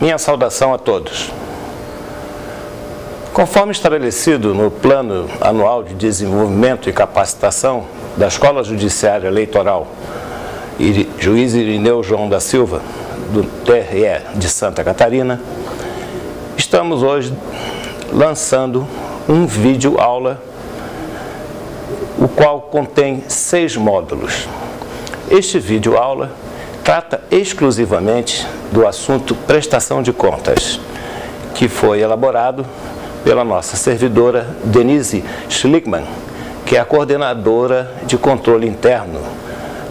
Minha saudação a todos. Conforme estabelecido no Plano Anual de Desenvolvimento e Capacitação da Escola Judiciária Eleitoral, Juiz Irineu João da Silva, do TRE de Santa Catarina, estamos hoje lançando um vídeo aula, o qual contém 6 módulos. Este vídeo aula trata exclusivamente do assunto prestação de contas, que foi elaborado pela nossa servidora Denise Schlickman, que é a coordenadora de controle interno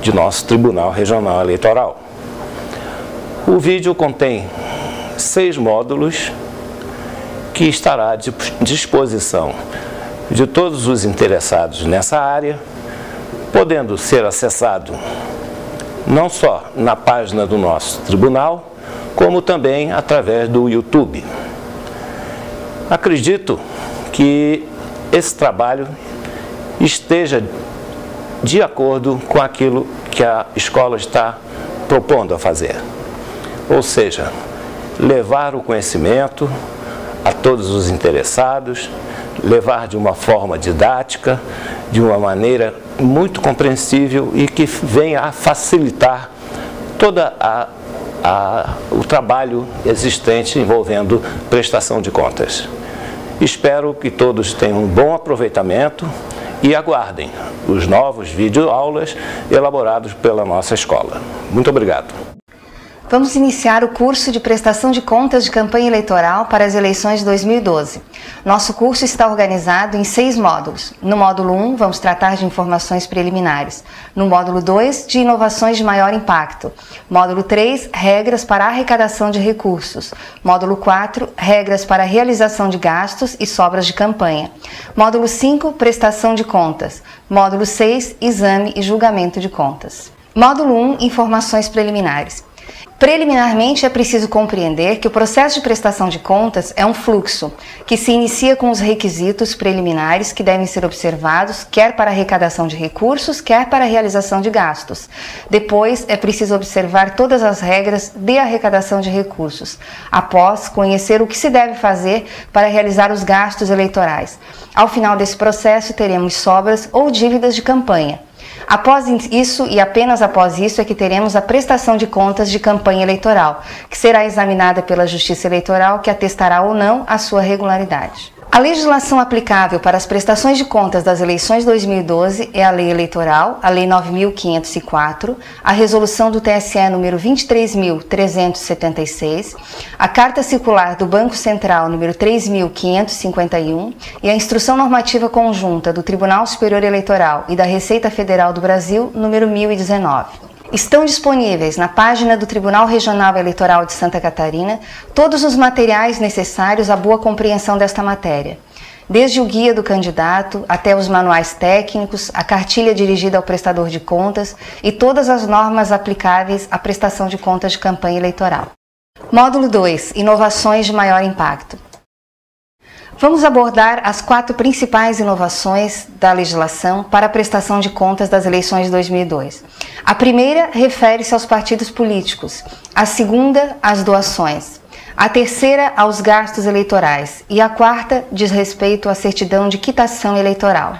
de nosso Tribunal Regional Eleitoral. O vídeo contém 6 módulos que estará à disposição de todos os interessados nessa área, podendo ser acessado não só na página do nosso tribunal, como também através do YouTube. Acredito que esse trabalho esteja de acordo com aquilo que a escola está propondo a fazer. Ou seja, levar o conhecimento a todos os interessados, levar de uma forma didática, de uma maneira muito compreensível e que venha a facilitar todo o trabalho existente envolvendo prestação de contas. Espero que todos tenham um bom aproveitamento e aguardem os novos videoaulas elaborados pela nossa escola. Muito obrigado. Vamos iniciar o curso de prestação de contas de campanha eleitoral para as eleições de 2012. Nosso curso está organizado em 6 módulos. No módulo 1, vamos tratar de informações preliminares. No módulo 2, de inovações de maior impacto. Módulo 3, regras para a arrecadação de recursos. Módulo 4, regras para a realização de gastos e sobras de campanha. Módulo 5, prestação de contas. Módulo 6, exame e julgamento de contas. Módulo 1, informações preliminares. Preliminarmente, é preciso compreender que o processo de prestação de contas é um fluxo que se inicia com os requisitos preliminares que devem ser observados, quer para a arrecadação de recursos, quer para a realização de gastos. Depois, é preciso observar todas as regras de arrecadação de recursos, após conhecer o que se deve fazer para realizar os gastos eleitorais. Ao final desse processo, teremos sobras ou dívidas de campanha. Após isso, e apenas após isso, é que teremos a prestação de contas de campanha eleitoral, que será examinada pela Justiça Eleitoral, que atestará ou não a sua regularidade. A legislação aplicável para as prestações de contas das eleições de 2012 é a Lei Eleitoral, a Lei 9.504, a Resolução do TSE número 23.376, a Carta Circular do Banco Central número 3.551 e a Instrução Normativa Conjunta do Tribunal Superior Eleitoral e da Receita Federal do Brasil número 1019. Estão disponíveis na página do Tribunal Regional Eleitoral de Santa Catarina todos os materiais necessários à boa compreensão desta matéria, desde o guia do candidato até os manuais técnicos, a cartilha dirigida ao prestador de contas e todas as normas aplicáveis à prestação de contas de campanha eleitoral. Módulo 2. Inovações de maior impacto. Vamos abordar as 4 principais inovações da legislação para a prestação de contas das eleições de 2002. A primeira refere-se aos partidos políticos, a segunda às doações, a terceira aos gastos eleitorais e a quarta diz respeito à certidão de quitação eleitoral.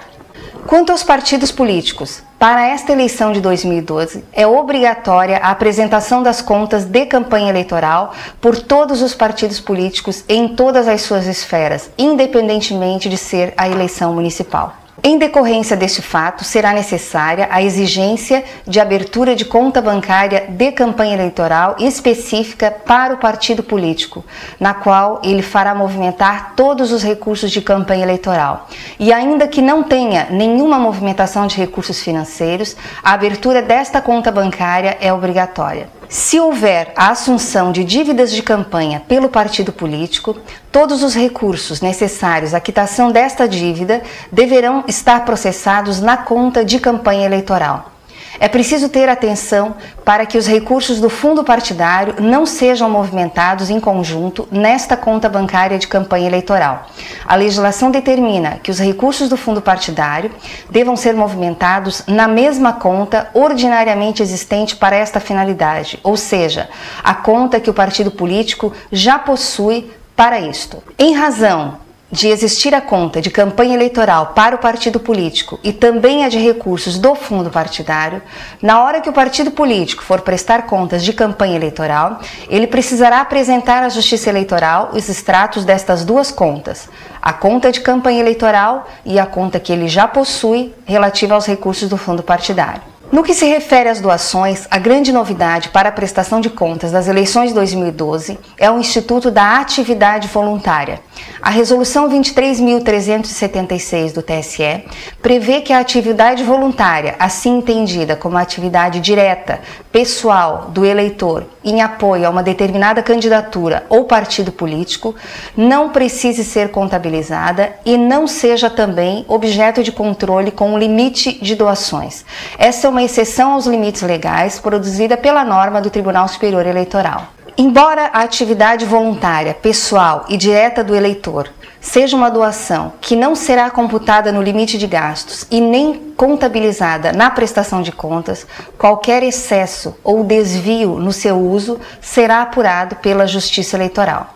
Quanto aos partidos políticos, para esta eleição de 2012, é obrigatória a apresentação das contas de campanha eleitoral por todos os partidos políticos em todas as suas esferas, independentemente de ser a eleição municipal. Em decorrência deste fato, será necessária a exigência de abertura de conta bancária de campanha eleitoral específica para o partido político, na qual ele fará movimentar todos os recursos de campanha eleitoral. E ainda que não tenha nenhuma movimentação de recursos financeiros, a abertura desta conta bancária é obrigatória. Se houver a assunção de dívidas de campanha pelo partido político, todos os recursos necessários à quitação desta dívida deverão estar processados na conta de campanha eleitoral. É preciso ter atenção para que os recursos do fundo partidário não sejam movimentados em conjunto nesta conta bancária de campanha eleitoral. A legislação determina que os recursos do fundo partidário devam ser movimentados na mesma conta ordinariamente existente para esta finalidade, ou seja, a conta que o partido político já possui para isto. Em razão de existir a conta de campanha eleitoral para o partido político e também a de recursos do fundo partidário, na hora que o partido político for prestar contas de campanha eleitoral, ele precisará apresentar à Justiça Eleitoral os extratos destas duas contas, a conta de campanha eleitoral e a conta que ele já possui relativa aos recursos do fundo partidário. No que se refere às doações, a grande novidade para a prestação de contas das eleições de 2012 é o Instituto da Atividade Voluntária. A Resolução 23.376 do TSE prevê que a atividade voluntária, assim entendida como a atividade direta, pessoal, do eleitor, em apoio a uma determinada candidatura ou partido político, não precise ser contabilizada e não seja também objeto de controle com o limite de doações. Essa é uma exceção aos limites legais produzida pela norma do Tribunal Superior Eleitoral. Embora a atividade voluntária, pessoal e direta do eleitor seja uma doação que não será computada no limite de gastos e nem contabilizada na prestação de contas, qualquer excesso ou desvio no seu uso será apurado pela Justiça Eleitoral.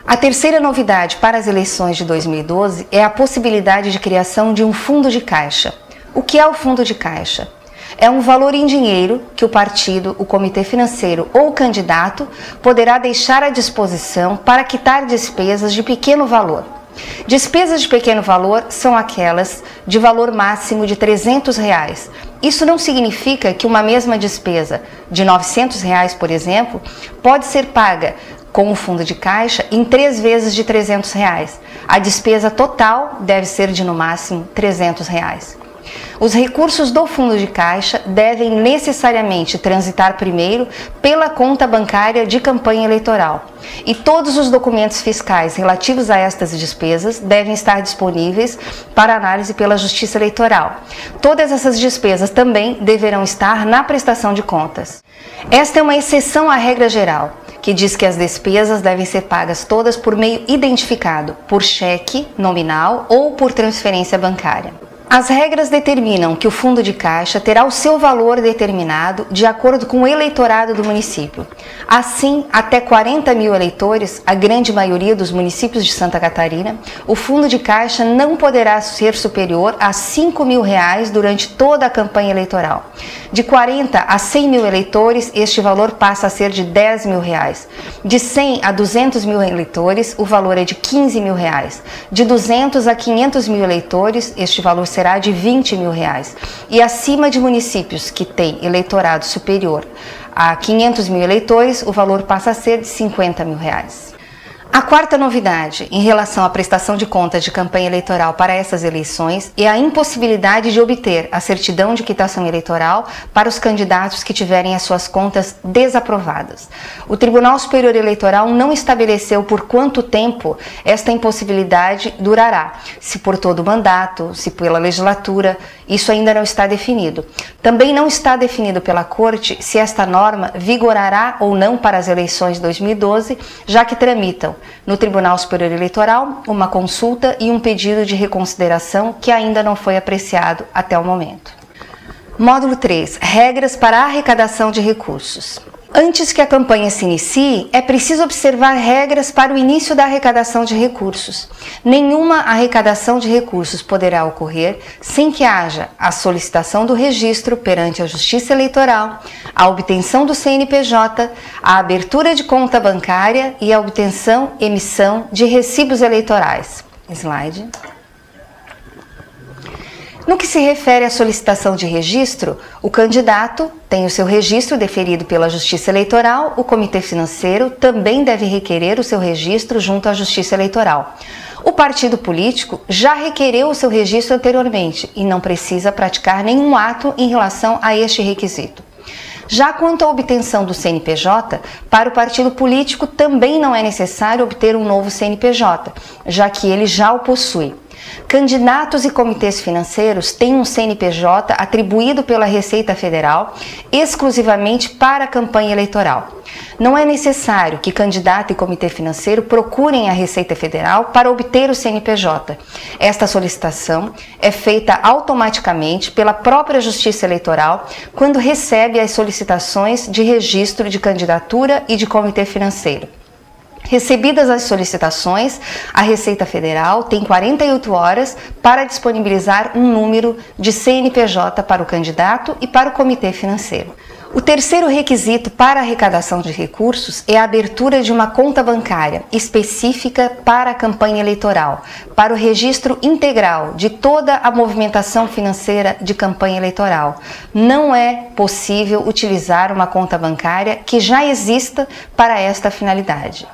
A terceira novidade para as eleições de 2012 é a possibilidade de criação de um fundo de caixa. O que é o fundo de caixa? É um valor em dinheiro que o partido, o comitê financeiro ou o candidato poderá deixar à disposição para quitar despesas de pequeno valor. Despesas de pequeno valor são aquelas de valor máximo de R$300. Isso não significa que uma mesma despesa de R$900, por exemplo, pode ser paga com o fundo de caixa em 3 vezes de R$300. A despesa total deve ser de no máximo R$300. Os recursos do fundo de caixa devem necessariamente transitar primeiro pela conta bancária de campanha eleitoral e todos os documentos fiscais relativos a estas despesas devem estar disponíveis para análise pela Justiça Eleitoral. Todas essas despesas também deverão estar na prestação de contas. Esta é uma exceção à regra geral, que diz que as despesas devem ser pagas todas por meio identificado, por cheque nominal ou por transferência bancária. As regras determinam que o fundo de caixa terá o seu valor determinado de acordo com o eleitorado do município. Assim, até 40 mil eleitores, a grande maioria dos municípios de Santa Catarina, o fundo de caixa não poderá ser superior a R$5.000 durante toda a campanha eleitoral. De 40 a 100 mil eleitores, este valor passa a ser de R$10.000. De 100 a 200 mil eleitores, o valor é de R$15.000. De 200 a 500 mil eleitores, este valor será de R$20.000 e acima de municípios que têm eleitorado superior a 500 mil eleitores, o valor passa a ser de R$50.000. A quarta novidade em relação à prestação de contas de campanha eleitoral para essas eleições é a impossibilidade de obter a certidão de quitação eleitoral para os candidatos que tiverem as suas contas desaprovadas. O Tribunal Superior Eleitoral não estabeleceu por quanto tempo esta impossibilidade durará, se por todo o mandato, se pela legislatura, isso ainda não está definido. Também não está definido pela Corte se esta norma vigorará ou não para as eleições de 2012, já que tramitam no Tribunal Superior Eleitoral uma consulta e um pedido de reconsideração que ainda não foi apreciado até o momento. Módulo 3. Regras para a arrecadação de recursos. Antes que a campanha se inicie, é preciso observar regras para o início da arrecadação de recursos. Nenhuma arrecadação de recursos poderá ocorrer sem que haja a solicitação do registro perante a Justiça Eleitoral, a obtenção do CNPJ, a abertura de conta bancária e a obtenção, emissão de recibos eleitorais. Slide. No que se refere à solicitação de registro, o candidato tem o seu registro deferido pela Justiça Eleitoral, o Comitê Financeiro também deve requerer o seu registro junto à Justiça Eleitoral. O partido político já requereu o seu registro anteriormente e não precisa praticar nenhum ato em relação a este requisito. Já quanto à obtenção do CNPJ, para o partido político também não é necessário obter um novo CNPJ, já que ele já o possui. Candidatos e comitês financeiros têm um CNPJ atribuído pela Receita Federal exclusivamente para a campanha eleitoral. Não é necessário que candidato e comitê financeiro procurem a Receita Federal para obter o CNPJ. Esta solicitação é feita automaticamente pela própria Justiça Eleitoral quando recebe as solicitações de registro de candidatura e de comitê financeiro. Recebidas as solicitações, a Receita Federal tem 48 horas para disponibilizar um número de CNPJ para o candidato e para o comitê financeiro. O terceiro requisito para a arrecadação de recursos é a abertura de uma conta bancária específica para a campanha eleitoral, para o registro integral de toda a movimentação financeira de campanha eleitoral. Não é possível utilizar uma conta bancária que já exista para esta finalidade.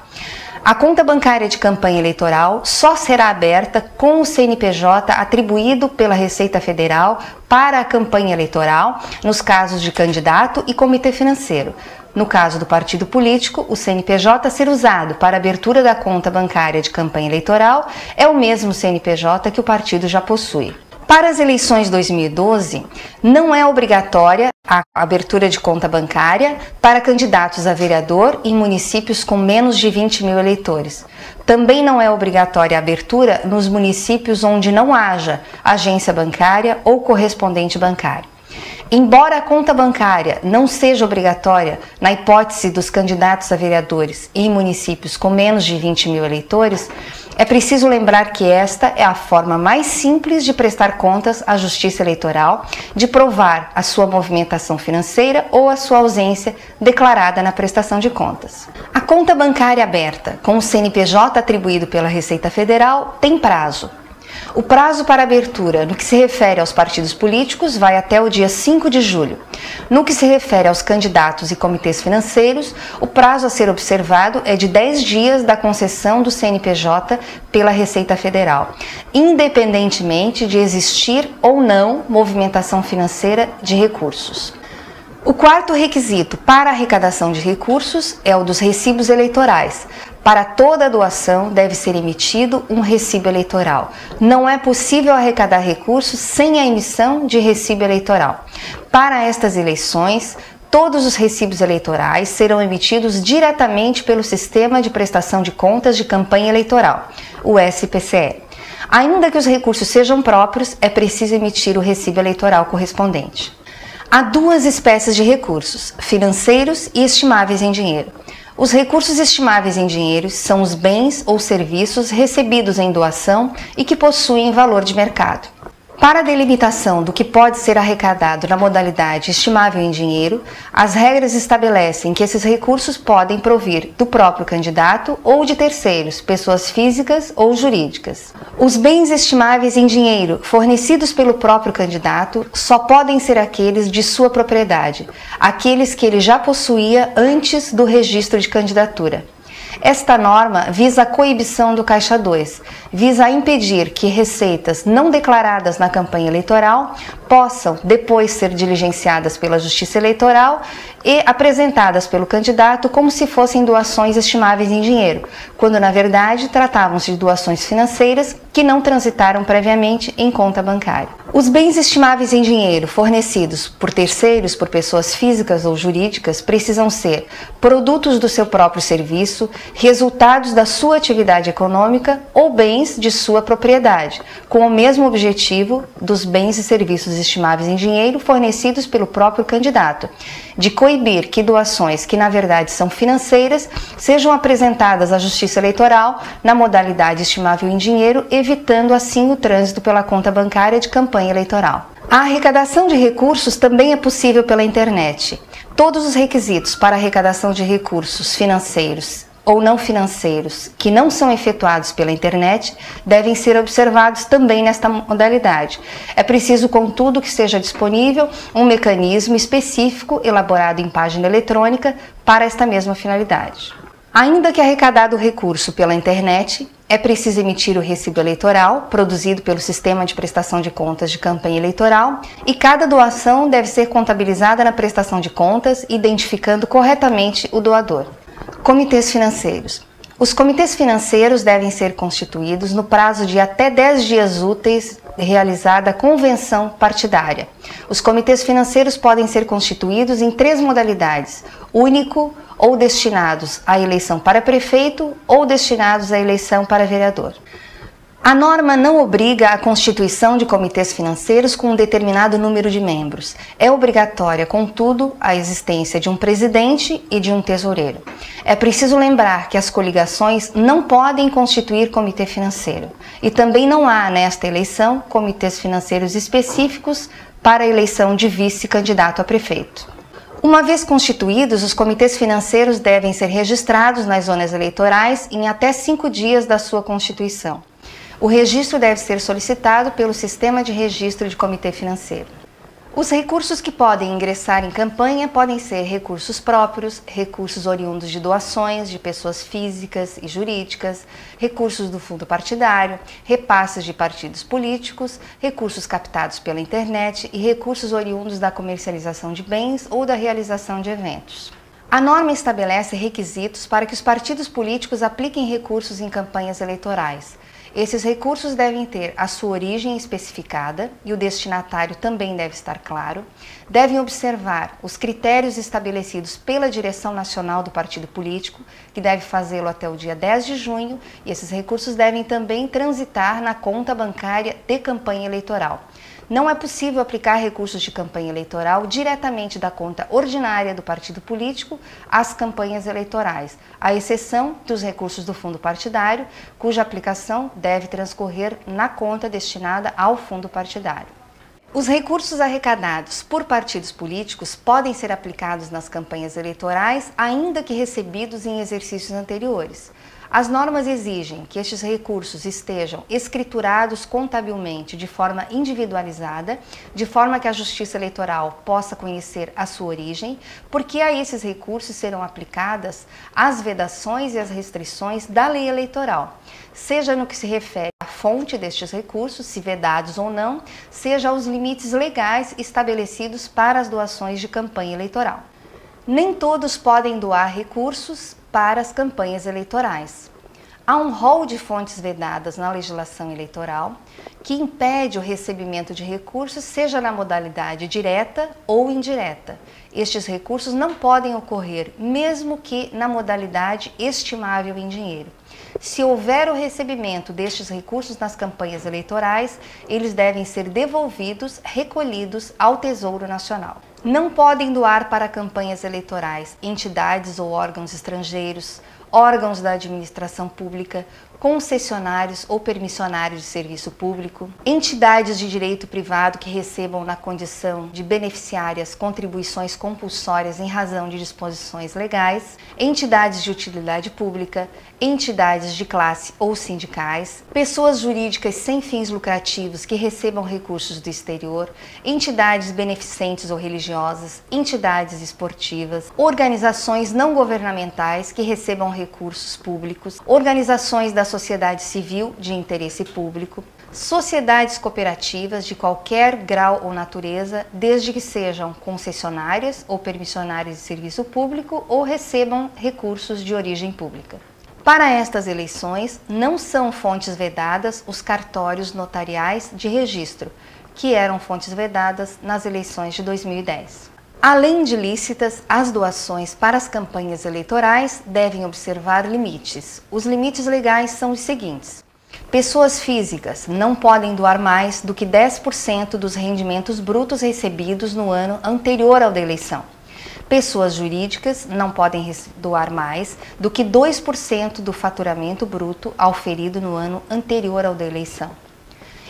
A conta bancária de campanha eleitoral só será aberta com o CNPJ atribuído pela Receita Federal para a campanha eleitoral, nos casos de candidato e comitê financeiro. No caso do partido político, o CNPJ a ser usado para a abertura da conta bancária de campanha eleitoral é o mesmo CNPJ que o partido já possui. Para as eleições 2012, não é obrigatória a abertura de conta bancária para candidatos a vereador em municípios com menos de 20 mil eleitores. Também não é obrigatória a abertura nos municípios onde não haja agência bancária ou correspondente bancário. Embora a conta bancária não seja obrigatória na hipótese dos candidatos a vereadores em municípios com menos de 20 mil eleitores, é preciso lembrar que esta é a forma mais simples de prestar contas à Justiça Eleitoral, de provar a sua movimentação financeira ou a sua ausência declarada na prestação de contas. A conta bancária aberta com o CNPJ atribuído pela Receita Federal tem prazo. O prazo para abertura no que se refere aos partidos políticos vai até o dia 5 de julho. No que se refere aos candidatos e comitês financeiros, o prazo a ser observado é de 10 dias da concessão do CNPJ pela Receita Federal, independentemente de existir ou não movimentação financeira de recursos. O quarto requisito para a arrecadação de recursos é o dos recibos eleitorais. Para toda doação deve ser emitido um recibo eleitoral. Não é possível arrecadar recursos sem a emissão de recibo eleitoral. Para estas eleições, todos os recibos eleitorais serão emitidos diretamente pelo Sistema de Prestação de Contas de Campanha Eleitoral, o SPCE. Ainda que os recursos sejam próprios, é preciso emitir o recibo eleitoral correspondente. Há duas espécies de recursos, financeiros e estimáveis em dinheiro. Os recursos estimáveis em dinheiro são os bens ou serviços recebidos em doação e que possuem valor de mercado. Para a delimitação do que pode ser arrecadado na modalidade estimável em dinheiro, as regras estabelecem que esses recursos podem provir do próprio candidato ou de terceiros, pessoas físicas ou jurídicas. Os bens estimáveis em dinheiro fornecidos pelo próprio candidato só podem ser aqueles de sua propriedade, aqueles que ele já possuía antes do registro de candidatura. Esta norma visa a coibição do Caixa 2, visa impedir que receitas não declaradas na campanha eleitoral possam depois ser diligenciadas pela Justiça Eleitoral e apresentadas pelo candidato como se fossem doações estimáveis em dinheiro, quando na verdade tratavam-se de doações financeiras que não transitaram previamente em conta bancária. Os bens estimáveis em dinheiro fornecidos por terceiros, por pessoas físicas ou jurídicas, precisam ser produtos do seu próprio serviço, resultados da sua atividade econômica ou bens de sua propriedade, com o mesmo objetivo dos bens e serviços estimáveis em dinheiro fornecidos pelo próprio candidato, de coibir que doações que na verdade são financeiras sejam apresentadas à Justiça Eleitoral na modalidade estimável em dinheiro, evitando assim o trânsito pela conta bancária de campanha eleitoral. A arrecadação de recursos também é possível pela internet. Todos os requisitos para a arrecadação de recursos financeiros ou não financeiros que não são efetuados pela internet devem ser observados também nesta modalidade. É preciso, contudo, que seja disponível um mecanismo específico elaborado em página eletrônica para esta mesma finalidade. Ainda que arrecadado o recurso pela internet, é preciso emitir o recibo eleitoral, produzido pelo Sistema de Prestação de Contas de Campanha Eleitoral, e cada doação deve ser contabilizada na prestação de contas, identificando corretamente o doador. Comitês financeiros. Os comitês financeiros devem ser constituídos no prazo de até 10 dias úteis realizada a convenção partidária. Os comitês financeiros podem ser constituídos em 3 modalidades: único ou destinados à eleição para prefeito ou destinados à eleição para vereador. A norma não obriga a constituição de comitês financeiros com um determinado número de membros. É obrigatória, contudo, a existência de um presidente e de um tesoureiro. É preciso lembrar que as coligações não podem constituir comitê financeiro. E também não há, nesta eleição, comitês financeiros específicos para a eleição de vice-candidato a prefeito. Uma vez constituídos, os comitês financeiros devem ser registrados nas zonas eleitorais em até 5 dias da sua constituição. O registro deve ser solicitado pelo Sistema de Registro de Comitê Financeiro. Os recursos que podem ingressar em campanha podem ser recursos próprios, recursos oriundos de doações de pessoas físicas e jurídicas, recursos do fundo partidário, repasses de partidos políticos, recursos captados pela internet e recursos oriundos da comercialização de bens ou da realização de eventos. A norma estabelece requisitos para que os partidos políticos apliquem recursos em campanhas eleitorais. Esses recursos devem ter a sua origem especificada e o destinatário também deve estar claro. Devem observar os critérios estabelecidos pela direção nacional do partido político, que deve fazê-lo até o dia 10 de junho, e esses recursos devem também transitar na conta bancária de campanha eleitoral. Não é possível aplicar recursos de campanha eleitoral diretamente da conta ordinária do partido político às campanhas eleitorais, à exceção dos recursos do fundo partidário, cuja aplicação deve transcorrer na conta destinada ao fundo partidário. Os recursos arrecadados por partidos políticos podem ser aplicados nas campanhas eleitorais, ainda que recebidos em exercícios anteriores. As normas exigem que estes recursos estejam escriturados contabilmente de forma individualizada, de forma que a Justiça Eleitoral possa conhecer a sua origem, porque a esses recursos serão aplicadas as vedações e as restrições da lei eleitoral, seja no que se refere à fonte destes recursos, se vedados ou não, seja aos limites legais estabelecidos para as doações de campanha eleitoral. Nem todos podem doar recursos para as campanhas eleitorais. Há um rol de fontes vedadas na legislação eleitoral que impede o recebimento de recursos, seja na modalidade direta ou indireta. Estes recursos não podem ocorrer, mesmo que na modalidade estimável em dinheiro. Se houver o recebimento destes recursos nas campanhas eleitorais, eles devem ser devolvidos, recolhidos ao Tesouro Nacional. Não podem doar para campanhas eleitorais entidades ou órgãos estrangeiros, órgãos da administração pública, concessionários ou permissionários de serviço público, entidades de direito privado que recebam na condição de beneficiárias contribuições compulsórias em razão de disposições legais, entidades de utilidade pública, entidades de classe ou sindicais, pessoas jurídicas sem fins lucrativos que recebam recursos do exterior, entidades beneficentes ou religiosas, entidades esportivas, organizações não governamentais que recebam recursos públicos, organizações da sociedade civil de interesse público, sociedades cooperativas de qualquer grau ou natureza, desde que sejam concessionárias ou permissionárias de serviço público ou recebam recursos de origem pública. Para estas eleições, não são fontes vedadas os cartórios notariais de registro, que eram fontes vedadas nas eleições de 2010. Além de lícitas, as doações para as campanhas eleitorais devem observar limites. Os limites legais são os seguintes: pessoas físicas não podem doar mais do que 10% dos rendimentos brutos recebidos no ano anterior ao da eleição. Pessoas jurídicas não podem doar mais do que 2% do faturamento bruto auferido no ano anterior ao da eleição.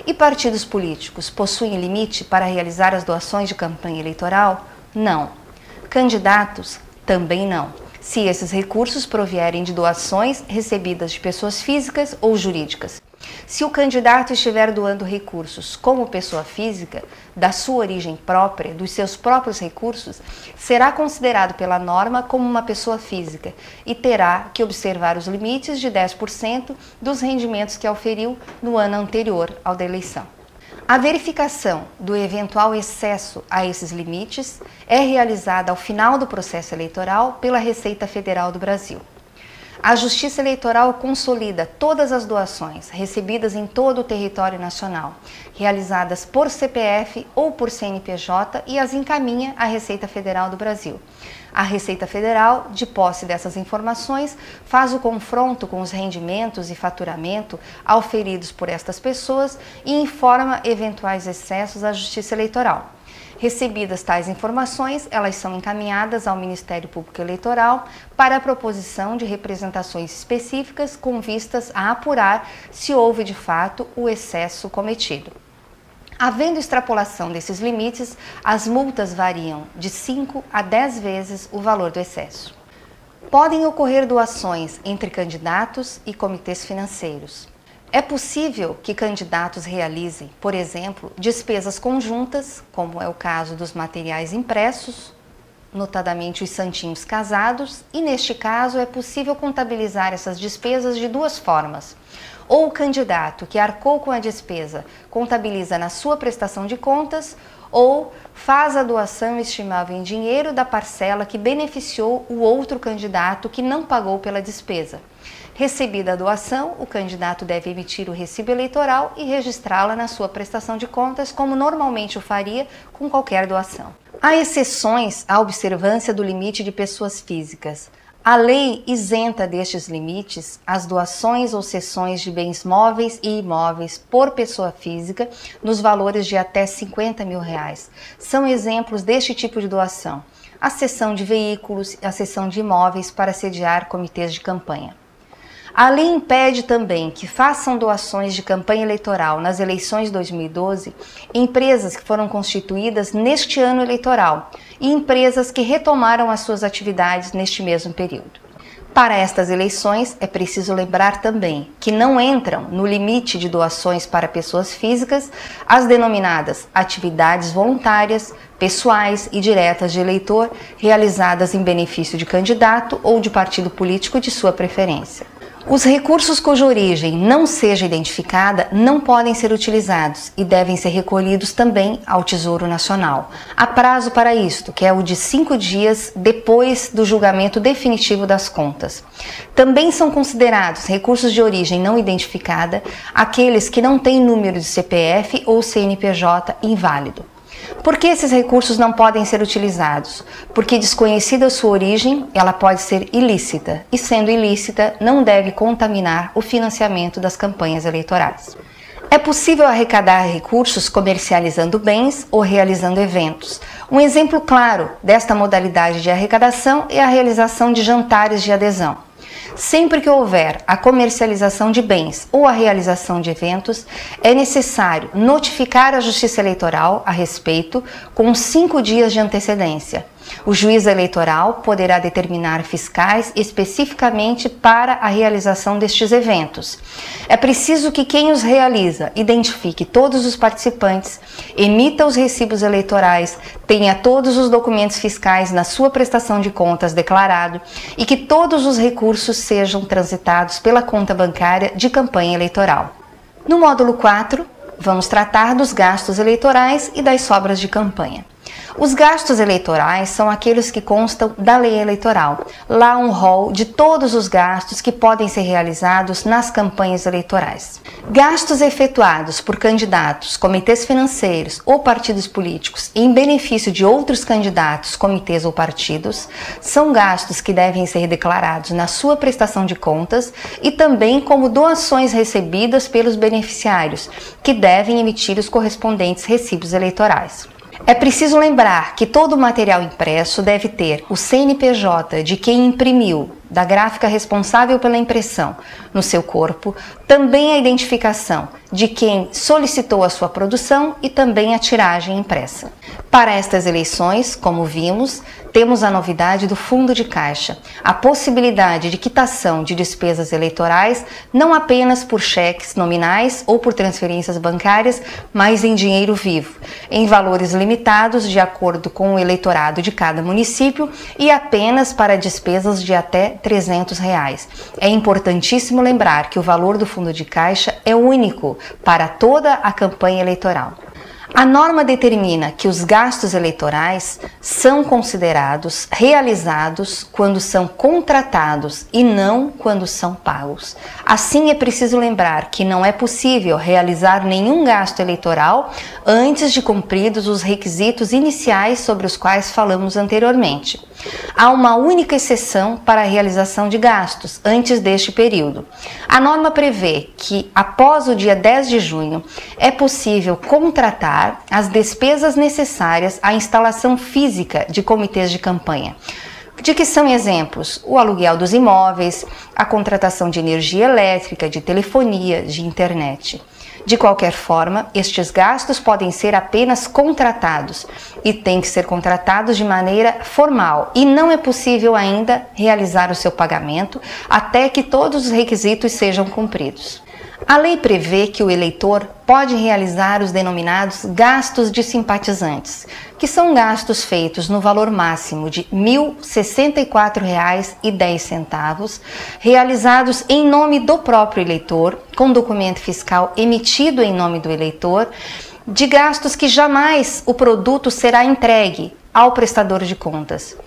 E partidos políticos possuem limite para realizar as doações de campanha eleitoral? Não. Candidatos? Também não, se esses recursos provierem de doações recebidas de pessoas físicas ou jurídicas. Se o candidato estiver doando recursos como pessoa física, da sua origem própria, dos seus próprios recursos, será considerado pela norma como uma pessoa física e terá que observar os limites de 10% dos rendimentos que auferiu no ano anterior ao da eleição. A verificação do eventual excesso a esses limites é realizada ao final do processo eleitoral pela Receita Federal do Brasil. A Justiça Eleitoral consolida todas as doações recebidas em todo o território nacional, realizadas por CPF ou por CNPJ, e as encaminha à Receita Federal do Brasil. A Receita Federal, de posse dessas informações, faz o confronto com os rendimentos e faturamento auferidos por estas pessoas e informa eventuais excessos à Justiça Eleitoral. Recebidas tais informações, elas são encaminhadas ao Ministério Público Eleitoral para a proposição de representações específicas com vistas a apurar se houve de fato o excesso cometido. Havendo extrapolação desses limites, as multas variam de 5 a 10 vezes o valor do excesso. Podem ocorrer doações entre candidatos e comitês financeiros. É possível que candidatos realizem, por exemplo, despesas conjuntas, como é o caso dos materiais impressos, notadamente os santinhos casados, e neste caso é possível contabilizar essas despesas de duas formas. Ou o candidato que arcou com a despesa contabiliza na sua prestação de contas, ou faz a doação estimável em dinheiro da parcela que beneficiou o outro candidato que não pagou pela despesa. Recebida a doação, o candidato deve emitir o recibo eleitoral e registrá-la na sua prestação de contas, como normalmente o faria com qualquer doação. Há exceções à observância do limite de pessoas físicas. A lei isenta destes limites as doações ou cessões de bens móveis e imóveis por pessoa física nos valores de até R$50 mil. São exemplos deste tipo de doação: a cessão de veículos, a cessão de imóveis para sediar comitês de campanha. A lei impede também que façam doações de campanha eleitoral nas eleições de 2012 empresas que foram constituídas neste ano eleitoral e empresas que retomaram as suas atividades neste mesmo período. Para estas eleições, é preciso lembrar também que não entram no limite de doações para pessoas físicas as denominadas atividades voluntárias, pessoais e diretas de eleitor realizadas em benefício de candidato ou de partido político de sua preferência. Os recursos cuja origem não seja identificada não podem ser utilizados e devem ser recolhidos também ao Tesouro Nacional. Há prazo para isto, que é o de 5 dias depois do julgamento definitivo das contas. Também são considerados recursos de origem não identificada aqueles que não têm número de CPF ou CNPJ inválido. Por que esses recursos não podem ser utilizados? Porque, desconhecida a sua origem, ela pode ser ilícita e, sendo ilícita, não deve contaminar o financiamento das campanhas eleitorais. É possível arrecadar recursos comercializando bens ou realizando eventos. Um exemplo claro desta modalidade de arrecadação é a realização de jantares de adesão. Sempre que houver a comercialização de bens ou a realização de eventos, é necessário notificar a Justiça Eleitoral a respeito com 5 dias de antecedência. O juiz eleitoral poderá determinar fiscais especificamente para a realização destes eventos. É preciso que quem os realiza identifique todos os participantes, emita os recibos eleitorais, tenha todos os documentos fiscais na sua prestação de contas declarado e que todos os recursos sejam transitados pela conta bancária de campanha eleitoral. No módulo 4, vamos tratar dos gastos eleitorais e das sobras de campanha. Os gastos eleitorais são aqueles que constam da lei eleitoral. Lá um rol de todos os gastos que podem ser realizados nas campanhas eleitorais. Gastos efetuados por candidatos, comitês financeiros ou partidos políticos em benefício de outros candidatos, comitês ou partidos, são gastos que devem ser declarados na sua prestação de contas e também como doações recebidas pelos beneficiários, que devem emitir os correspondentes recibos eleitorais. É preciso lembrar que todo o material impresso deve ter o CNPJ de quem imprimiu, da gráfica responsável pela impressão, no seu corpo, também a identificação de quem solicitou a sua produção e também a tiragem impressa. Para estas eleições, como vimos, temos a novidade do fundo de caixa, a possibilidade de quitação de despesas eleitorais não apenas por cheques nominais ou por transferências bancárias, mas em dinheiro vivo, em valores limitados de acordo com o eleitorado de cada município e apenas para despesas de até R$300. É importantíssimo lembrar que o valor do fundo de caixa é único para toda a campanha eleitoral. A norma determina que os gastos eleitorais são considerados realizados quando são contratados e não quando são pagos. Assim, é preciso lembrar que não é possível realizar nenhum gasto eleitoral antes de cumpridos os requisitos iniciais sobre os quais falamos anteriormente. Há uma única exceção para a realização de gastos antes deste período. A norma prevê que, após o dia 10 de junho, é possível contratar as despesas necessárias à instalação física de comitês de campanha, de que são exemplos o aluguel dos imóveis, a contratação de energia elétrica, de telefonia, de internet. De qualquer forma, estes gastos podem ser apenas contratados e têm que ser contratados de maneira formal e não é possível ainda realizar o seu pagamento até que todos os requisitos sejam cumpridos. A lei prevê que o eleitor pode realizar os denominados gastos de simpatizantes, que são gastos feitos no valor máximo de R$ 1.064,10, realizados em nome do próprio eleitor, com documento fiscal emitido em nome do eleitor, de gastos que jamais o produto será entregue ao prestador de contas.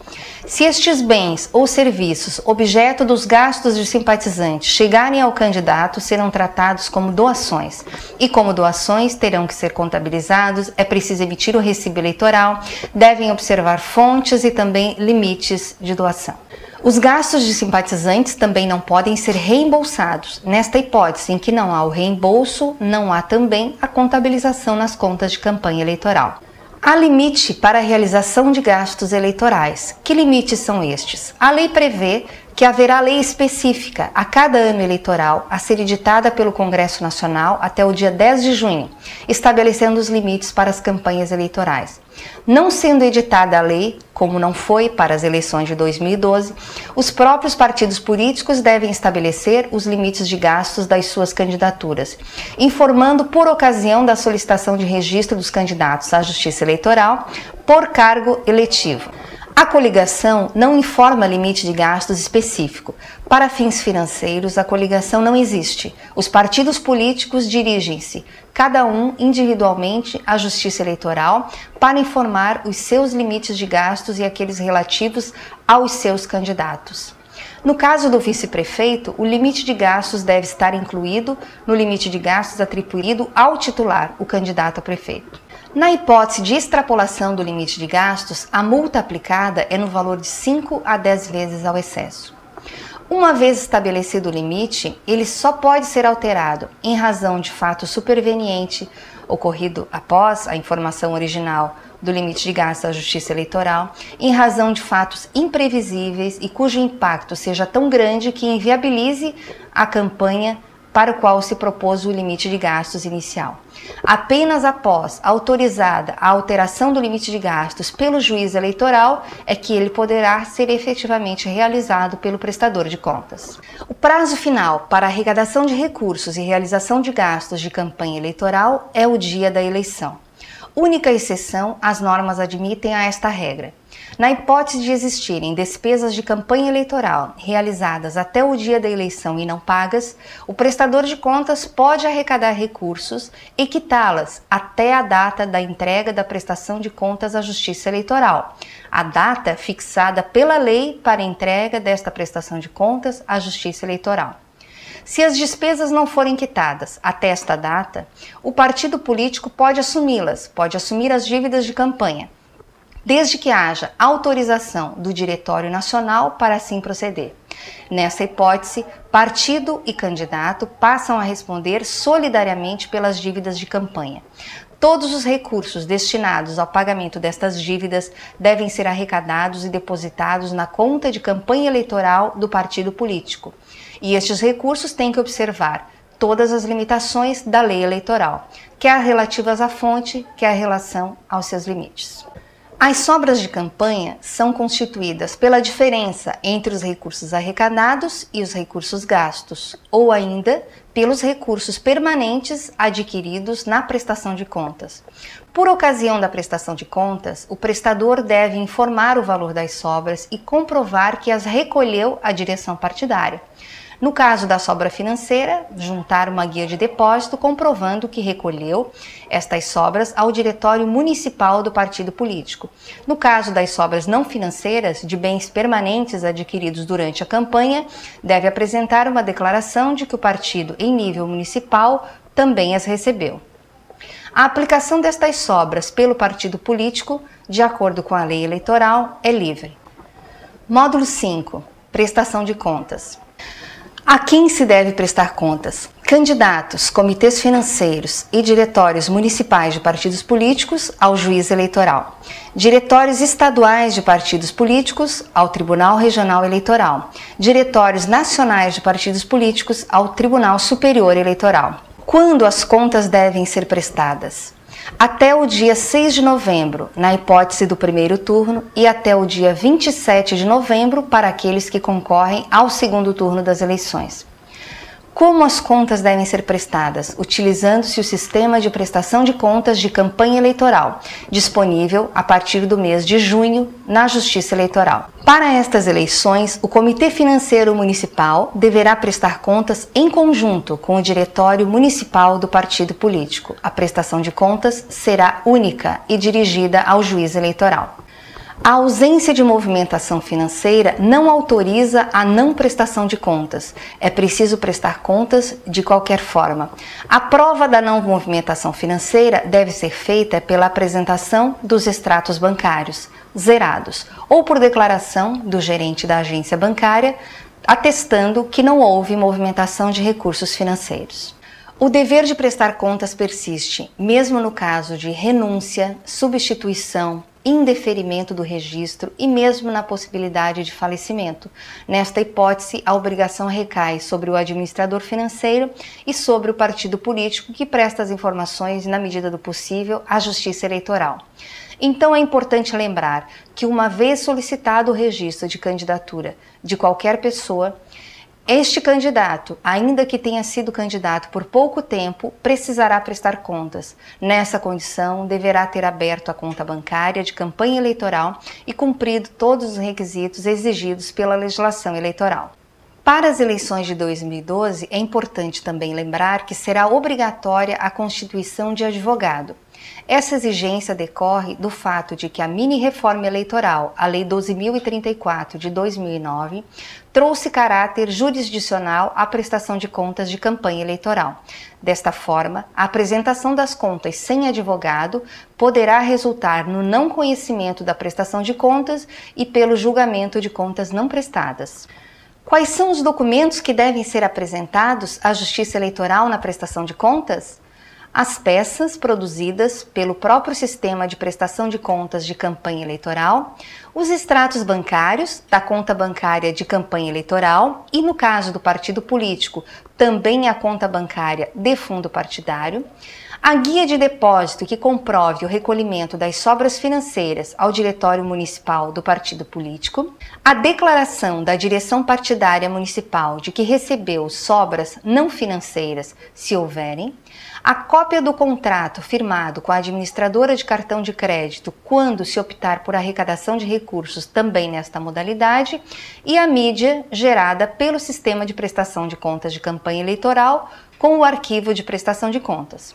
Se estes bens ou serviços, objeto dos gastos de simpatizante, chegarem ao candidato, serão tratados como doações. E como doações terão que ser contabilizados, é preciso emitir o recibo eleitoral, devem observar fontes e também limites de doação. Os gastos de simpatizantes também não podem ser reembolsados. Nesta hipótese em que não há o reembolso, não há também a contabilização nas contas de campanha eleitoral. Há limite para a realização de gastos eleitorais. Que limites são estes? A lei prevê que haverá lei específica a cada ano eleitoral a ser editada pelo Congresso Nacional até o dia 10 de junho, estabelecendo os limites para as campanhas eleitorais. Não sendo editada a lei, como não foi para as eleições de 2012, os próprios partidos políticos devem estabelecer os limites de gastos das suas candidaturas, informando por ocasião da solicitação de registro dos candidatos à Justiça Eleitoral por cargo eletivo. A coligação não informa limite de gastos específico. Para fins financeiros, a coligação não existe. Os partidos políticos dirigem-se, cada um individualmente, à Justiça Eleitoral para informar os seus limites de gastos e aqueles relativos aos seus candidatos. No caso do vice-prefeito, o limite de gastos deve estar incluído no limite de gastos atribuído ao titular, o candidato a prefeito. Na hipótese de extrapolação do limite de gastos, a multa aplicada é no valor de 5 a 10 vezes ao excesso. Uma vez estabelecido o limite, ele só pode ser alterado em razão de fato superveniente, ocorrido após a informação original do limite de gastos à Justiça Eleitoral, em razão de fatos imprevisíveis e cujo impacto seja tão grande que inviabilize a campanha para o qual se propôs o limite de gastos inicial. Apenas após autorizada a alteração do limite de gastos pelo juiz eleitoral é que ele poderá ser efetivamente realizado pelo prestador de contas. O prazo final para a arrecadação de recursos e realização de gastos de campanha eleitoral é o dia da eleição. Única exceção, as normas admitem a esta regra. Na hipótese de existirem despesas de campanha eleitoral realizadas até o dia da eleição e não pagas, o prestador de contas pode arrecadar recursos e quitá-las até a data da entrega da prestação de contas à Justiça Eleitoral, a data fixada pela lei para entrega desta prestação de contas à Justiça Eleitoral. Se as despesas não forem quitadas até esta data, o partido político pode assumi-las, pode assumir as dívidas de campanha, desde que haja autorização do Diretório Nacional para assim proceder. Nessa hipótese, partido e candidato passam a responder solidariamente pelas dívidas de campanha. Todos os recursos destinados ao pagamento destas dívidas devem ser arrecadados e depositados na conta de campanha eleitoral do partido político. E estes recursos têm que observar todas as limitações da lei eleitoral, quer relativas à fonte, quer a relação aos seus limites. As sobras de campanha são constituídas pela diferença entre os recursos arrecadados e os recursos gastos, ou ainda pelos recursos permanentes adquiridos na prestação de contas. Por ocasião da prestação de contas, o prestador deve informar o valor das sobras e comprovar que as recolheu a direção partidária. No caso da sobra financeira, juntar uma guia de depósito comprovando que recolheu estas sobras ao diretório municipal do partido político. No caso das sobras não financeiras, de bens permanentes adquiridos durante a campanha, deve apresentar uma declaração de que o partido, em nível municipal, também as recebeu. A aplicação destas sobras pelo partido político, de acordo com a lei eleitoral, é livre. Módulo 5. Prestação de contas. A quem se deve prestar contas? Candidatos, comitês financeiros e diretórios municipais de partidos políticos ao juiz eleitoral. Diretórios estaduais de partidos políticos ao Tribunal Regional Eleitoral. Diretórios nacionais de partidos políticos ao Tribunal Superior Eleitoral. Quando as contas devem ser prestadas? Até o dia 6 de novembro, na hipótese do primeiro turno, e até o dia 27 de novembro para aqueles que concorrem ao segundo turno das eleições. Como as contas devem ser prestadas? Utilizando-se o sistema de prestação de contas de campanha eleitoral, disponível a partir do mês de junho na Justiça Eleitoral. Para estas eleições, o Comitê Financeiro Municipal deverá prestar contas em conjunto com o Diretório Municipal do partido político. A prestação de contas será única e dirigida ao juiz eleitoral. A ausência de movimentação financeira não autoriza a não prestação de contas. É preciso prestar contas de qualquer forma. A prova da não movimentação financeira deve ser feita pela apresentação dos extratos bancários, zerados, ou por declaração do gerente da agência bancária, atestando que não houve movimentação de recursos financeiros. O dever de prestar contas persiste, mesmo no caso de renúncia, substituição, indeferimento do registro e mesmo na possibilidade de falecimento. Nesta hipótese, a obrigação recai sobre o administrador financeiro e sobre o partido político que presta as informações, na medida do possível, à Justiça Eleitoral. Então é importante lembrar que, uma vez solicitado o registro de candidatura de qualquer pessoa, este candidato, ainda que tenha sido candidato por pouco tempo, precisará prestar contas. Nessa condição, deverá ter aberto a conta bancária de campanha eleitoral e cumprido todos os requisitos exigidos pela legislação eleitoral. Para as eleições de 2012, é importante também lembrar que será obrigatória a constituição de advogado. Essa exigência decorre do fato de que a mini-reforma eleitoral, a Lei 12.034 de 2009, trouxe caráter jurisdicional à prestação de contas de campanha eleitoral. Desta forma, a apresentação das contas sem advogado poderá resultar no não conhecimento da prestação de contas e pelo julgamento de contas não prestadas. Quais são os documentos que devem ser apresentados à Justiça Eleitoral na prestação de contas? As peças produzidas pelo próprio sistema de prestação de contas de campanha eleitoral, os extratos bancários da conta bancária de campanha eleitoral e, no caso do partido político, também a conta bancária de fundo partidário, a guia de depósito que comprove o recolhimento das sobras financeiras ao Diretório Municipal do partido político, a declaração da direção partidária municipal de que recebeu sobras não financeiras, se houverem, a cópia do contrato firmado com a administradora de cartão de crédito quando se optar por arrecadação de recursos também nesta modalidade e a mídia gerada pelo sistema de prestação de contas de campanha eleitoral com o arquivo de prestação de contas.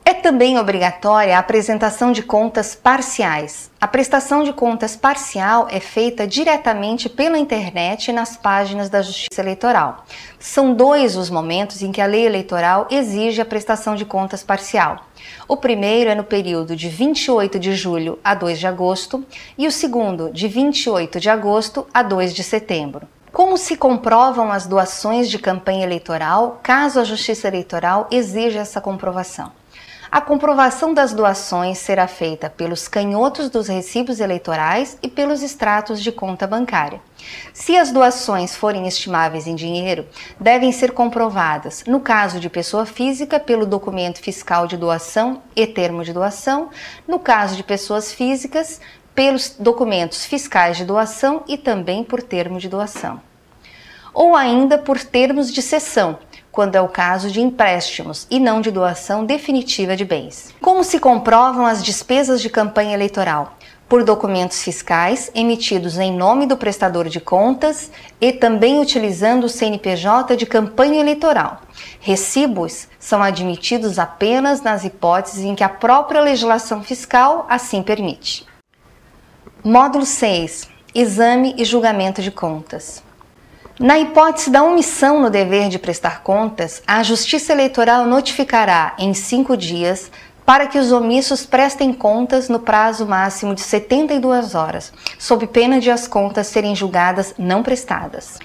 É também obrigatória a apresentação de contas parciais. A prestação de contas parcial é feita diretamente pela internet nas páginas da Justiça Eleitoral. São dois os momentos em que a lei eleitoral exige a prestação de contas parcial. O primeiro é no período de 28 de julho a 2 de agosto e o segundo de 28 de agosto a 2 de setembro. Como se comprovam as doações de campanha eleitoral, caso a Justiça Eleitoral exija essa comprovação? A comprovação das doações será feita pelos canhotos dos recibos eleitorais e pelos extratos de conta bancária. Se as doações forem estimáveis em dinheiro, devem ser comprovadas, no caso de pessoa física, pelo documento fiscal de doação e termo de doação, no caso de pessoas físicas, pelos documentos fiscais de doação e também por termo de doação. Ou ainda por termos de cessão, quando é o caso de empréstimos e não de doação definitiva de bens. Como se comprovam as despesas de campanha eleitoral? por documentos fiscais emitidos em nome do prestador de contas e também utilizando o CNPJ de campanha eleitoral. Recibos são admitidos apenas nas hipóteses em que a própria legislação fiscal assim permite. Módulo 6. Exame e julgamento de contas. Na hipótese da omissão no dever de prestar contas, a Justiça Eleitoral notificará em 5 dias para que os omissos prestem contas no prazo máximo de 72 horas, sob pena de as contas serem julgadas não prestadas.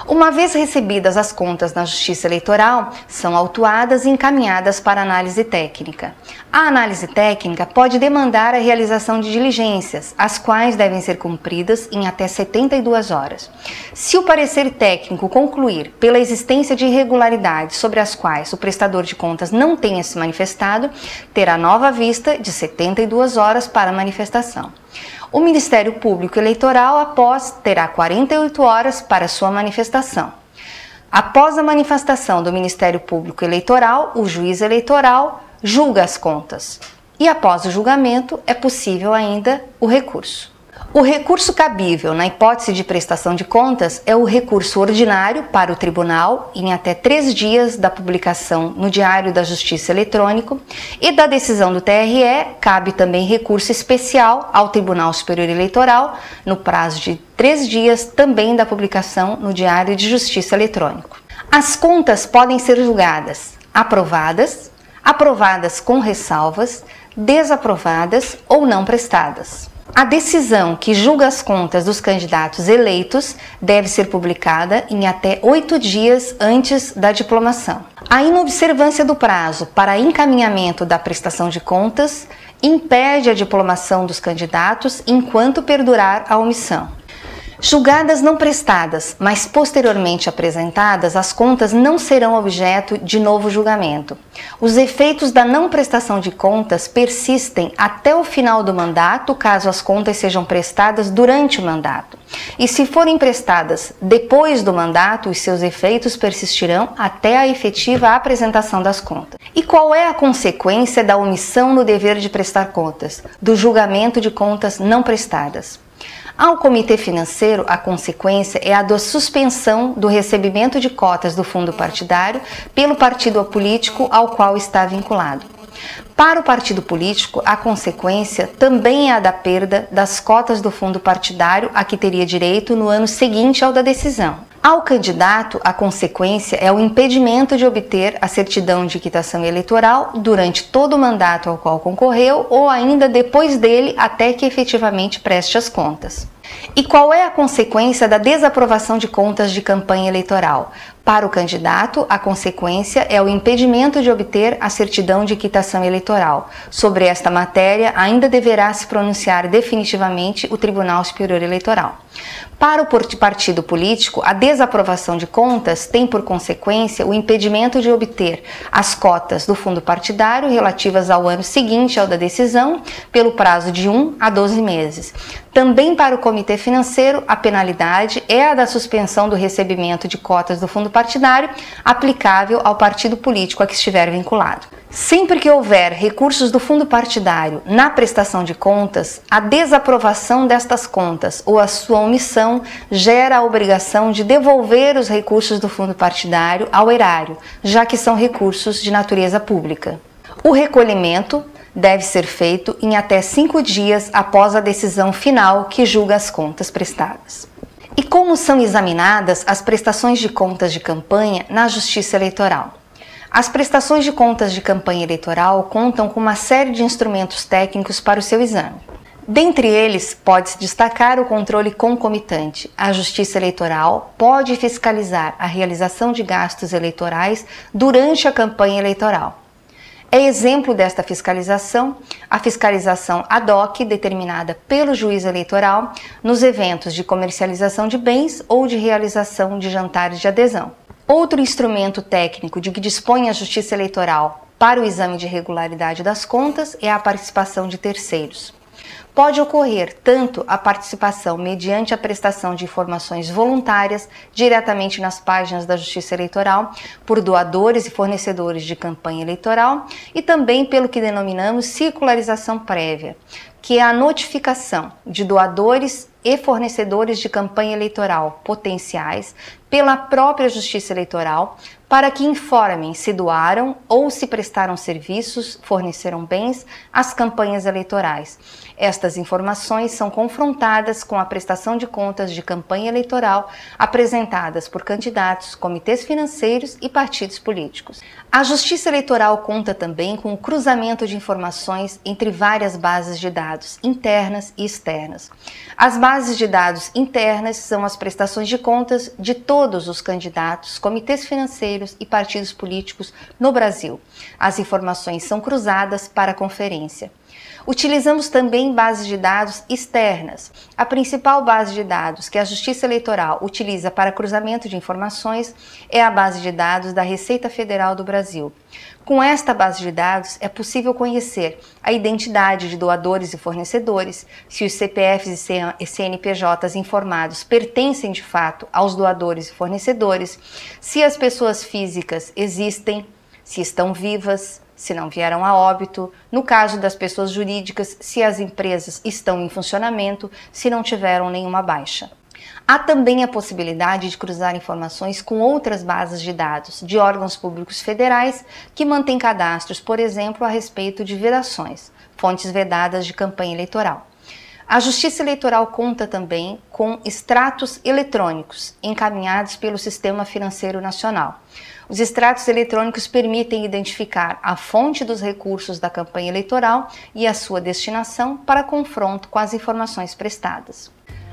Uma vez recebidas as contas na Justiça Eleitoral, são autuadas e encaminhadas para análise técnica. A análise técnica pode demandar a realização de diligências, as quais devem ser cumpridas em até 72 horas. Se o parecer técnico concluir pela existência de irregularidades sobre as quais o prestador de contas não tenha se manifestado, terá nova vista de 72 horas para manifestação. O Ministério Público Eleitoral, após, terá 48 horas para sua manifestação. Após a manifestação do Ministério Público Eleitoral, o juiz eleitoral julga as contas. E após o julgamento, é possível ainda o recurso. O recurso cabível na hipótese de prestação de contas é o recurso ordinário para o tribunal em até 3 dias da publicação no Diário da Justiça Eletrônico, e da decisão do TRE cabe também recurso especial ao Tribunal Superior Eleitoral no prazo de 3 dias também da publicação no Diário de Justiça Eletrônico. As contas podem ser julgadas aprovadas, aprovadas com ressalvas, desaprovadas ou não prestadas. A decisão que julga as contas dos candidatos eleitos deve ser publicada em até 8 dias antes da diplomação. A inobservância do prazo para encaminhamento da prestação de contas impede a diplomação dos candidatos enquanto perdurar a omissão. Julgadas não prestadas, mas posteriormente apresentadas, as contas não serão objeto de novo julgamento. Os efeitos da não prestação de contas persistem até o final do mandato, caso as contas sejam prestadas durante o mandato. E se forem prestadas depois do mandato, os seus efeitos persistirão até a efetiva apresentação das contas. E qual é a consequência da omissão no dever de prestar contas, do julgamento de contas não prestadas? Ao Comitê Financeiro, a consequência é a da suspensão do recebimento de cotas do fundo partidário pelo partido político ao qual está vinculado. Para o partido político, a consequência também é a da perda das cotas do fundo partidário a que teria direito no ano seguinte ao da decisão. Ao candidato, a consequência é o impedimento de obter a certidão de quitação eleitoral durante todo o mandato ao qual concorreu ou ainda depois dele até que efetivamente preste as contas. E qual é a consequência da desaprovação de contas de campanha eleitoral? Para o candidato, a consequência é o impedimento de obter a certidão de quitação eleitoral. Sobre esta matéria, ainda deverá se pronunciar definitivamente o Tribunal Superior Eleitoral. Para o partido político, a desaprovação de contas tem por consequência o impedimento de obter as cotas do fundo partidário relativas ao ano seguinte ao da decisão, pelo prazo de 1 a 12 meses. Também para o Comitê Financeiro, a penalidade é a da suspensão do recebimento de cotas do fundo partidário aplicável ao partido político a que estiver vinculado. Sempre que houver recursos do fundo partidário na prestação de contas, a desaprovação destas contas ou a sua omissão gera a obrigação de devolver os recursos do fundo partidário ao erário, já que são recursos de natureza pública. O recolhimento deve ser feito em até 5 dias após a decisão final que julga as contas prestadas. E como são examinadas as prestações de contas de campanha na Justiça Eleitoral? As prestações de contas de campanha eleitoral contam com uma série de instrumentos técnicos para o seu exame. Dentre eles, pode-se destacar o controle concomitante. A Justiça Eleitoral pode fiscalizar a realização de gastos eleitorais durante a campanha eleitoral. É exemplo desta fiscalização a fiscalização ad hoc determinada pelo juiz eleitoral nos eventos de comercialização de bens ou de realização de jantares de adesão. Outro instrumento técnico de que dispõe a Justiça Eleitoral para o exame de regularidade das contas é a participação de terceiros. Pode ocorrer tanto a participação mediante a prestação de informações voluntárias diretamente nas páginas da Justiça Eleitoral por doadores e fornecedores de campanha eleitoral e também pelo que denominamos circularização prévia, que é a notificação de doadores e fornecedores de campanha eleitoral potenciais pela própria Justiça Eleitoral para que informem se doaram ou se prestaram serviços, forneceram bens às campanhas eleitorais. Estas informações são confrontadas com a prestação de contas de campanha eleitoral apresentadas por candidatos, comitês financeiros e partidos políticos. A Justiça Eleitoral conta também com o cruzamento de informações entre várias bases de dados internas e externas. As bases de dados internas são as prestações de contas de todos os candidatos, comitês financeiros e partidos políticos no Brasil. As informações são cruzadas para a conferência. Utilizamos também bases de dados externas. A principal base de dados que a Justiça Eleitoral utiliza para cruzamento de informações é a base de dados da Receita Federal do Brasil. Com esta base de dados, é possível conhecer a identidade de doadores e fornecedores, se os CPFs e CNPJs informados pertencem de fato aos doadores e fornecedores, se as pessoas físicas existem, se estão vivas, se não vieram a óbito, no caso das pessoas jurídicas, se as empresas estão em funcionamento, se não tiveram nenhuma baixa. Há também a possibilidade de cruzar informações com outras bases de dados de órgãos públicos federais que mantêm cadastros, por exemplo, a respeito de vedações, fontes vedadas de campanha eleitoral. A Justiça Eleitoral conta também com extratos eletrônicos encaminhados pelo Sistema Financeiro Nacional. Os extratos eletrônicos permitem identificar a fonte dos recursos da campanha eleitoral e a sua destinação para confronto com as informações prestadas.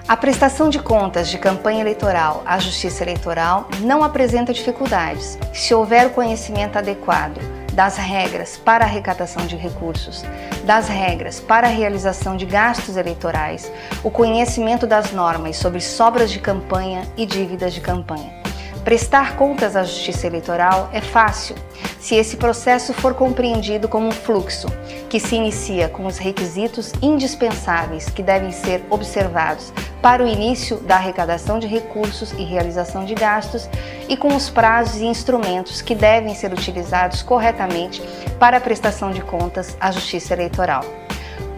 A prestação de contas de campanha eleitoral à Justiça Eleitoral não apresenta dificuldades se houver o conhecimento adequado das regras para a arrecadação de recursos, das regras para a realização de gastos eleitorais, o conhecimento das normas sobre sobras de campanha e dívidas de campanha. Prestar contas à Justiça Eleitoral é fácil, se esse processo for compreendido como um fluxo, que se inicia com os requisitos indispensáveis que devem ser observados para o início da arrecadação de recursos e realização de gastos e com os prazos e instrumentos que devem ser utilizados corretamente para a prestação de contas à Justiça Eleitoral.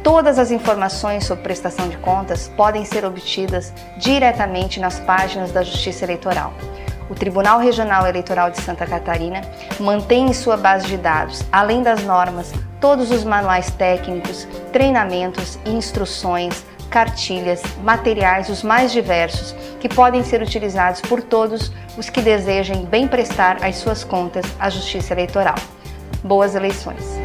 Todas as informações sobre prestação de contas podem ser obtidas diretamente nas páginas da Justiça Eleitoral. O Tribunal Regional Eleitoral de Santa Catarina mantém em sua base de dados, além das normas, todos os manuais técnicos, treinamentos, instruções, cartilhas, materiais os mais diversos que podem ser utilizados por todos os que desejem bem prestar as suas contas à Justiça Eleitoral. Boas eleições!